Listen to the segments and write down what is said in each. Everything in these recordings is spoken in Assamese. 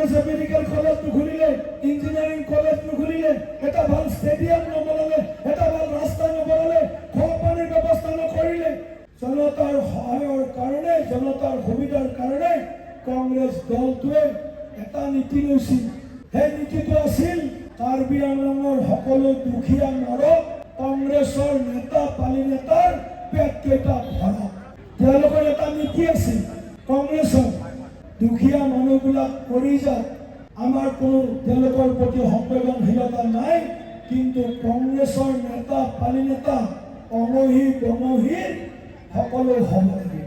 কংগ্ৰেছে মেডিকেল কলেজ নুখুলিলে, ইঞ্জিনিয়াৰিং কলেজ নুখুলিলে, এটা ভাল ষ্টেডিয়াম নবনালে, এটা ভাল ৰাস্তা নবনালে, খোৱা পানীৰ ব্যৱস্থা নকৰিলে। জনতাৰ সহায়ৰ কাৰণে, জনতাৰ সুবিধাৰ কাৰণে কংগ্ৰেছ দলটোৱে এটা নীতি লৈছিল। সেই নীতিটো আছিল কাৰ্বি আংলঙৰ সকলো দুখীয়া নৰক কংগ্ৰেছৰ নেতা পালি নেতাৰ পেটকেইটা ভৰক। তেওঁলোকৰ এটা নীতি আছিল কংগ্ৰেছৰ দুখীয়া মানুহবিলাক কৰি যাওক, আমাৰ কোনো তেওঁলোকৰ প্ৰতি সংবেদনশীলতা নাই, কিন্তু কংগ্ৰেছৰ নেতা পালি নেতা অমহী বমহী সকলো হ'ব লাগিব,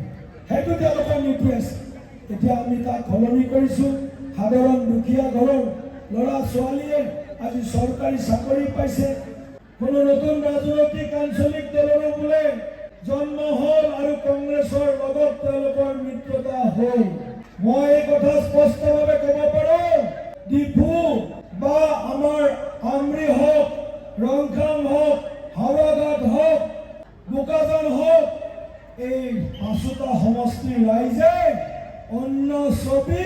সেইটো তেওঁলোকৰ নীতি আছে। এতিয়া আমি তাক সলনি কৰিছোঁ। সাধাৰণ দুখীয়া ঘৰৰ ল'ৰা ছোৱালীয়ে আজি চৰকাৰী চাকৰি পাইছে। কোনো নতুন ৰাজনৈতিক আঞ্চলিক দলৰো বোলে জন্ম হ'ল আৰু কংগ্ৰেছৰ লগত তেওঁলোকৰ মিত্ৰতা হ'ল। মই এই কথা স্পষ্টভাৱে ক'ব পাৰোঁ, ডিফু বা আমাৰ আমৰি হওক, ৰংখাং হওক, হাৱাঘাট হওক, বোকাজান হওক, এই পাঁচোটা সমষ্টিৰ ৰাইজে অন্য ছবি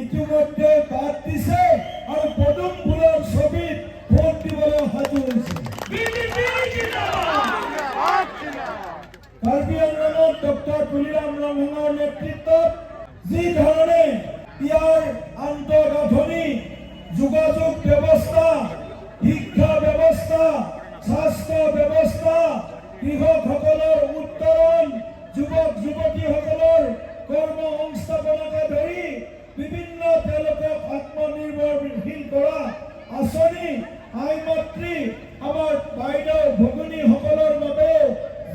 ইতিমধ্যে বাদ দিছে আৰু পদুম ফুলৰ ছবিত ভোট দিবলৈ সাজু হৈছে। কাৰ্বি আংলঙত ডক্টৰ তুলিৰাম ৰংহাঙৰ নেতৃত্বত যি ধৰণে ইয়াৰ আন্তঃগাঁথনি, যোগাযোগ ব্যৱস্থা, শিক্ষা ব্যৱস্থা, স্বাস্থ্য ব্যৱস্থা, কৃষকসকলৰ উত্তৰণ, যুৱক যুৱতীসকলৰ কৰ্ম সংস্থাপনকে ধৰি বিভিন্ন তেওঁলোকক আত্মনিৰ্ভৰশীল কৰা আঁচনি, আইমাতৃ, আমাৰ বাইদেউ ভগিনীসকলৰ বাবে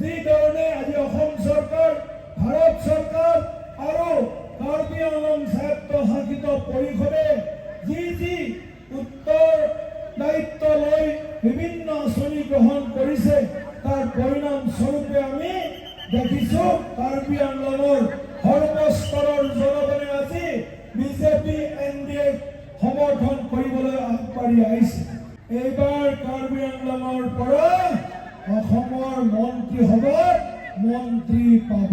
যি ধৰণে আজি অসম চৰকাৰ, ভাৰত চৰকাৰ আৰু কাৰ্বি আংলং স্বায়ত্তশাসিত পৰিষদে যি উত্তৰ দায়িত্ব লৈ বিভিন্ন আঁচনি গ্ৰহণ কৰিছে, তাৰ পৰিণাম স্বৰূপে আমি দেখিছোঁ কাৰ্বি আংলঙৰ সৰ্বস্তৰৰ জনগণে আজি বিজেপি NDA সমৰ্থন কৰিবলৈ আগবাঢ়ি আহিছে। এইবাৰ কাৰ্বি আংলঙৰ পৰা অসমৰ মন্ত্ৰীসভাত মন্ত্ৰী পাব।